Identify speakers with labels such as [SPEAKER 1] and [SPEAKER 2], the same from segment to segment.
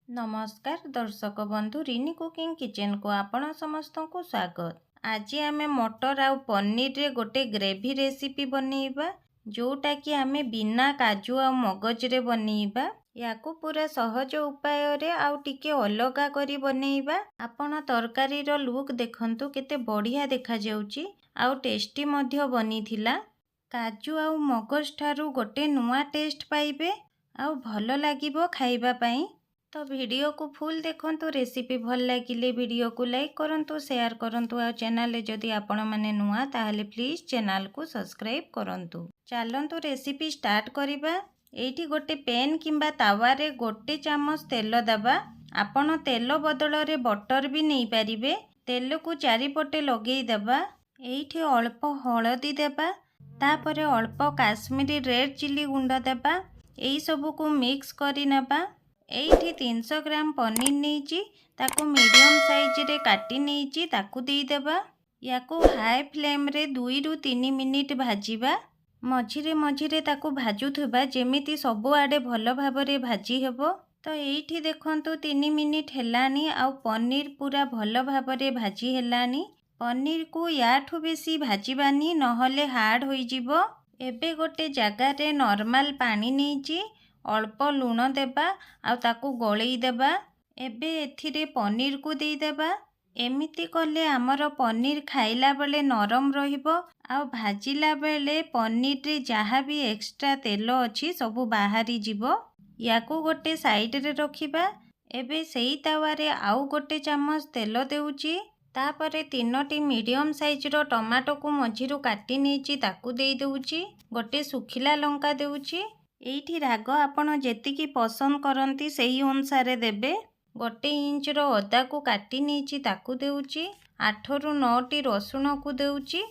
[SPEAKER 1] नमस्कार दर्शक बंधु रिनी कुकिंग किचन को आपण समस्त को स्वागत। आज आमे मटर आउ पनीर रे गोटे ग्रेवी रेसिपी बनैबा जोटा कि आमे बिना काजू आ मगज रे बनैबा। याकू पूरा सहज उपाय रे आउ टिके अलगा करी बनैबा। आपण तरकारी रो लुक देखंतु केते बढ़िया देखा जाउची आउ टेस्टी मध्य बनिथिला। काजू आउ मगज ठारू गोटे नुआ टेस्ट पाइबे आउ भलो लागिबो खाइबा पई। तो वीडियो को फुल देखंतु। रेसिपी भल लागिले वीडियो को लाइक करंतु, शेयर करंतु आ चैनल रे जदि आपण माने नुआ ताहले प्लीज चैनल को सब्सक्राइब करंतु। चलंतु रेसिपी स्टार्ट करिबा। एठी गोटे पेन किंबा तावा रे गोटे चामच तेल दबा। आपण तेल बदल रे बटर भी नहीं पारिबे। तेल को चारिपटे लगेई दबा। एठी अल्प हळदी देबा, तापरे अल्प काश्मीरी रेड चिली गुंड देबा। एई सब को मिक्स करी नबा। एठी 300 ग्राम पनीर नीची ताको मीडियम साइज रे काटी नीची ताको देई देबा। याको हाई फ्लेम रे 2 रु 3 मिनिट भाजीबा। मझिरे मझिरे ताको भाजुथबा जेमिति सबु आडे भलो भाबरे भाजी हेबो। तो एठी देखंतु 3 मिनिट हेलानी आउ पनीर पूरा भलो भाबरे भाजी हेलानी। पनीर को याठू बेसी भाजीबानी नहले हार्ड होई जिवो। एबे गोटे जगह रे नॉर्मल पानी नीची अल्प लुण देबा आउ ताकू गळेई देबा। एबे एथिरे पनीर को देई देबा। एमिति कले हमर पनीर खाइला बेले नरम रहिबो आउ भाजिला बेले पनीर रे जहाँ भी एक्स्ट्रा तेल अछि सबु बाहरी जिवो। याकू गोटे साइड रे रखिबा। एबे सेई तावा रे आउ गोटे चामच तेल देउची। तापरे 3टी मीडियम साइज रो टमाटो को मझिरु काटी नीची ताकू देई देउची। गोटे सुखिला लंका देउची। एठी राग आपण जेतिकी पसंद करंती सेही अनुसारे देबे। गोटे इंच रो अदा को काटी नीची ताकू देउची। 8 रु 9टी रसुण को देउची।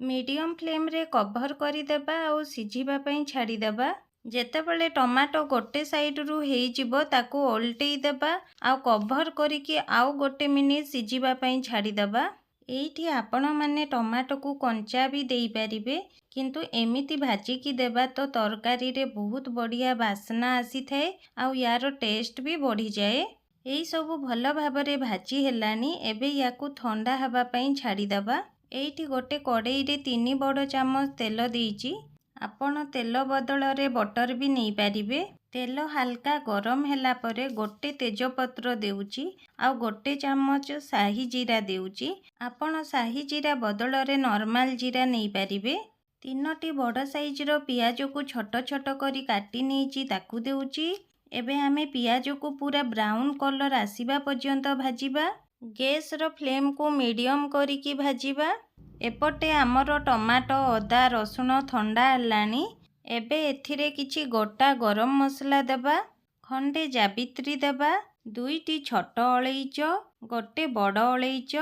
[SPEAKER 1] मीडियम फ्लेम रे कवर करी देबा आउ सिझिबा पई छाड़ी देबा। जेतेबेले टमाटो गोटे साइड रु हेई जिवो ताकू ओल्टेई देबा आउ कवर करिकी आउ गोटे मिनिट सिझिबा पई छाड़ी देबा। एठी आपण माने टमाटो को कंचा भी देई परिबे, किंतु एमिति भाजी की देबा तो तरकारी रे बहुत बढ़िया बासना आसी थाए आउ यार टेस्ट भी बढ़ी जाए। एई सब भलो भाबरे भाजी हेलानी। एबे याकू ठंडा हवा पई छाड़ी देबा। एठी गोटे कड़ाई रे 3 बड़ चामच तेल देइची। आपण तेल बदल रे बटर भी नहीं पारिबे। तेल हल्का गरम ହେଲା ପରେ गोटे तेजपत्र देउची आउ गोटे चामच शाही जीरा देउची। आपण शाही जीरा बदल रे नॉर्मल जीरा नहीं पारिबे। 3टी बड़ साइज रो पियाज को छोट छोट करी काटी नीची ताकू देउची। एबे हमें पियाज को पूरा ब्राउन कलर आसीबा पर्यंत भाजीबा। गैस रो फ्लेम को मीडियम करी की भाजीबा। एपटे हमर टमाटो अदा रसुण ठंडा हलानी। एबे एथिरे किछि गोटा गरम मसला देबा, खंडे जावित्री देबा, 2टी छोट अलैच, गोटे बड़ अलैच,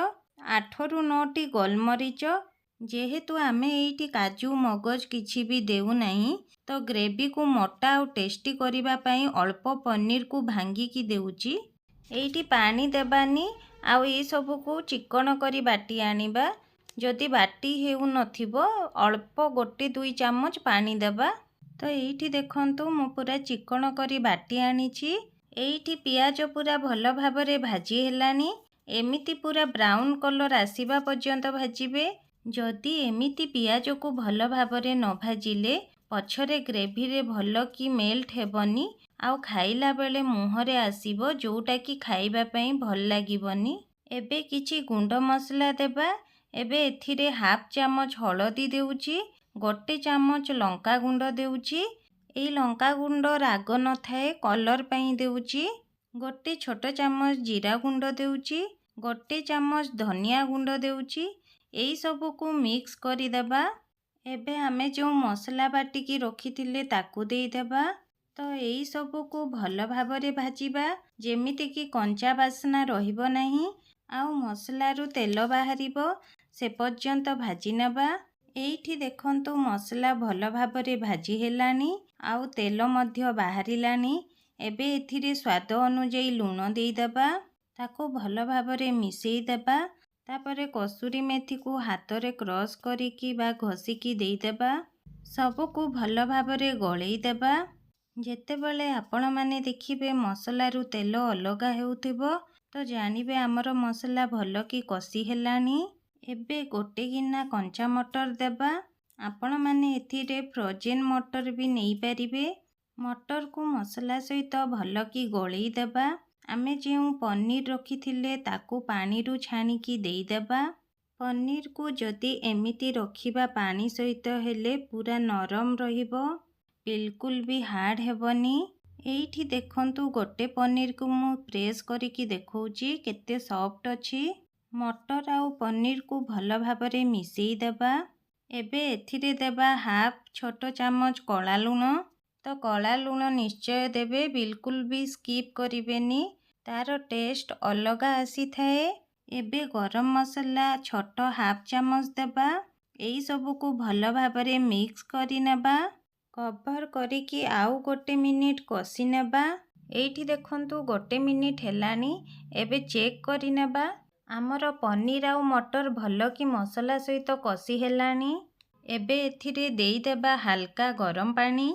[SPEAKER 1] 8 रु 9टी गोलमरीच। जेहेतु आमे एइटी काजू मगज किछि भी देउ नाही तो ग्रेवी को मोटा और टेस्टी करिबा पई अल्प पनीर को भांगी की देउची। एइटी पानी देबानी आउ ए सब को चिकन करी बाटी आनिबा। जदि बाटी हेउ नथिबो अल्प गोटे 2 चामच पानी देबा। तो एइठी देखंतु मु पूरा चिकन करी बाटी आनिची। एइठी पियाज पूरा भलो भाबरे भाजी हेलानी। एमिति पूरा ब्राउन कलर आसीबा पर्यंत भाजीबे। जदि एमिति पियाज को भलो भाबरे न भाजिले पछरे ग्रेवी रे भलो की मेल्ट हेबनी आउ खाइला बेले मुहरे आसीबो जोटा की खाइबा पई भल लागिबनी। एबे किछि गुंड मसला देबा। एबे एथिरे हाफ चामच हळदी देउची, गोटे चामच लंका गुंड देउची। एई लंका गुंड राग न थाए कलर पई देउची। गोटे छोट चामच जीरा गुंड देउची, गोटे चामच धनिया गुंड देउची। एई सब को मिक्स करी देबा। एबे हमें जो मसला बाटी की रखिथिले ताकू देई देबा। तो एई सब को भलो भाबरे भाजीबा जेमिति की कंचा बासना रहिबो नाही आउ मसला रु तेल बाहरिबो से पर्यंत भाजी नबा। एइठी देखंतु मसला भलो भाबरे भाजी हेलानी आउ तेल मध्य बाहरिलानी। एबे एथिरे स्वाद अनुଯାयी लुण देई देबा, ताको भलो भाबरे मिसेई देबा। तापरे कसूरी मेथी को हाथ रे क्रश करिकी बा घसिकी देई देबा। सब को भलो भाबरे गळेई देबा। ଯେତେବେଳେ ଆପଣମାନେ ଦେଖିବେ ମସଲାରୁ ତେଲ ଅଲଗା ହେଉଥିବ ତ ଜାଣିବେ ଆମର ମସଲା ଭଲ କି କଷି ହେଲାଣି। ଏବେ ଗୋଟେ ଗିନା କଞ୍ଚା ମଟର ଦେବା। ଆପଣମାନେ ଏଥିରେ ଫ୍ରୋଜେନ୍ ମଟର ବି ନେଇପାରିବେ। ମଟରକୁ ମସଲା ସହିତ ଭଲ କି ଗୋଳେଇ ଦେବା। ଆମେ ଯେଉଁ ପନିର ରଖିଥିଲେ ତାକୁ ପାଣିରୁ ଛାଣିକି ଦେଇଦେବା। ପନିରକୁ ଯଦି ଏମିତି ରଖିବା ପାଣି ସହିତ ହେଲେ ପୁରା ନରମ ରହିବ, ବିଲକୁଲ ବି ହାର୍ଡ଼ ହେବନି। ଏଇଠି ଦେଖନ୍ତୁ ଗୋଟେ ପନିରକୁ ମୁଁ ପ୍ରେସ୍ କରିକି ଦେଖଉଛି କେତେ ସଫ୍ଟ ଅଛି। ମଟର ଆଉ ପନିରକୁ ଭଲ ଭାବରେ ମିଶେଇ ଦେବା। ଏବେ ଏଥିରେ ଦେବା ହାଫ୍ ଛୋଟ ଚାମଚ କଳା ଲୁଣ। ତ କଳା ଲୁଣ ନିଶ୍ଚୟ ଦେବେ, ବିଲକୁଲ ବି ସ୍କିପ୍ କରିବେନି, ତାର ଟେଷ୍ଟ ଅଲଗା ଆସିଥାଏ। ଏବେ ଗରମ ମସଲା ଛୋଟ ହାଫ୍ ଚାମଚ ଦେବା। ଏଇ ସବୁକୁ ଭଲ ଭାବରେ ମିକ୍ସ କରି ନେବା। କଭର କରିକି ଆଉ ଗୋଟେ ମିନିଟ୍ କଷି ନେବା। ଏଇଠି ଦେଖନ୍ତୁ ଗୋଟେ ମିନିଟ୍ ହେଲାଣି। ଏବେ ଚେକ୍ କରି ନେବା। ଆମର ପନିର ଆଉ ମଟର ଭଲ କି ମସଲା ସହିତ କଷି ହେଲାଣି। ଏବେ ଏଥିରେ ଦେଇଦେବା ହାଲକା ଗରମ ପାଣି।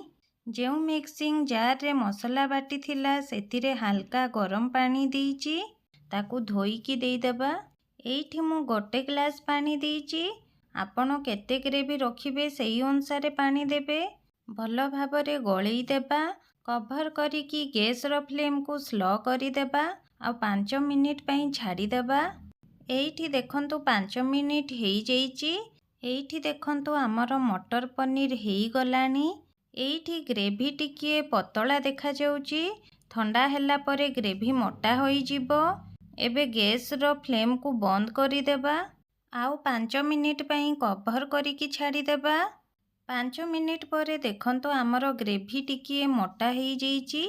[SPEAKER 1] ଯେଉଁ ମିକ୍ସିଂ ଜାରରେ ମସଲା ବାଟି ଥିଲା ସେଥିରେ ହାଲକା ଗରମ ପାଣି ଦେଇଛି, ତାକୁ ଧୋଇକି ଦେଇଦେବା। ଏଇଠି ମୁଁ ଗୋଟେ ଗ୍ଲାସ ପାଣି ଦେଇଛି। ଆପଣ କେତେ ଗ୍ରେଭି ରଖିବେ ସେଇ ଅନୁସାରେ ପାଣି ଦେବେ। ଭଲ ଭାବରେ ଗୋଳେଇ ଦେବା। କଭର କରିକି ଗ୍ୟାସର ଫ୍ଲେମ୍କୁ ସ୍ଲୋ କରିଦେବା ଆଉ 5 ମିନିଟ୍ ପାଇଁ ଛାଡ଼ିଦେବା। ଏଇଠି ଦେଖନ୍ତୁ 5 ମିନିଟ୍ ହେଇଯାଇଛି। ଏଇଠି ଦେଖନ୍ତୁ ଆମର ମଟର ପନିର ହେଇଗଲାଣି। ଏଇଠି ଗ୍ରେଭି ଟିକିଏ ପତଳା ଦେଖାଯାଉଛି। ଥଣ୍ଡା ହେଲା ପରେ ଗ୍ରେଭି ମୋଟା ହୋଇଯିବ। ଏବେ ଗ୍ୟାସର ଫ୍ଲେମ୍କୁ ବନ୍ଦ କରିଦେବା। ଆଉ 5 ମିନିଟ୍ ପାଇଁ କଭର କରିକି ଛାଡ଼ିଦେବା। 5 ମିନିଟ୍ ପରେ ଦେଖନ୍ତୁ ଆମର ଗ୍ରେଭି ଟିକିଏ ମୋଟା ହେଇଯାଇଛି।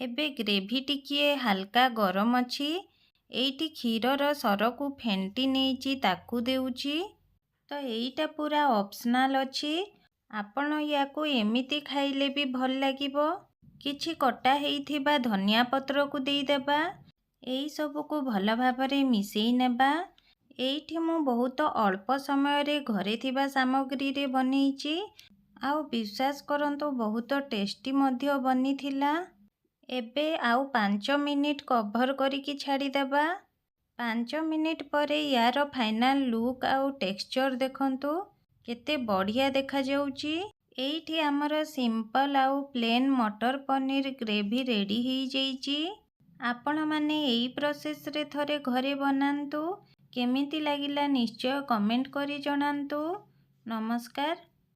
[SPEAKER 1] ଏବେ ଗ୍ରେଭି ଟିକିଏ ହାଲକା ଗରମ ଅଛି। ଏଇଠି କ୍ଷୀରର ସରକୁ ଫେଣ୍ଟି ନେଇଛି ତାକୁ ଦେଉଛି। ତ ଏଇଟା ପୁରା ଅପସନାଲ ଅଛି। ଆପଣ ୟାକୁ ଏମିତି ଖାଇଲେ ବି ଭଲ ଲାଗିବ। କିଛି କଟା ହେଇଥିବା ଧନିଆ ପତ୍ରକୁ ଦେଇଦେବା। ଏଇ ସବୁକୁ ଭଲ ଭାବରେ ମିଶେଇ ନେବା। ଏଇଠି ମୁଁ ବହୁତ ଅଳ୍ପ ସମୟରେ ଘରେ ଥିବା ସାମଗ୍ରୀରେ ବନେଇଛି। ଆଉ ବିଶ୍ୱାସ କରନ୍ତୁ ବହୁତ ଟେଷ୍ଟି ମଧ୍ୟ ବନିଥିଲା। ଏବେ ଆଉ 5 ମିନିଟ୍ କଭର କରିକି ଛାଡ଼ିଦେବା। 5 ମିନିଟ୍ ପରେ ୟାର ଫାଇନାଲ ଲୁକ୍ ଆଉ ଟେକ୍ସଚର ଦେଖନ୍ତୁ କେତେ ବଢ଼ିଆ ଦେଖାଯାଉଛି। ଏଇଠି ଆମର ସିମ୍ପଲ ଆଉ ପ୍ଲେନ୍ ମଟର ପନିର ଗ୍ରେଭି ରେଡ଼ି ହେଇଯାଇଛି। ଆପଣମାନେ ଏଇ ପ୍ରୋସେସରେ ଥରେ ଘରେ ବନାନ୍ତୁ। କେମିତି ଲାଗିଲା ନିଶ୍ଚୟ କମେଣ୍ଟ କରି ଜଣାନ୍ତୁ। ନମସ୍କାର।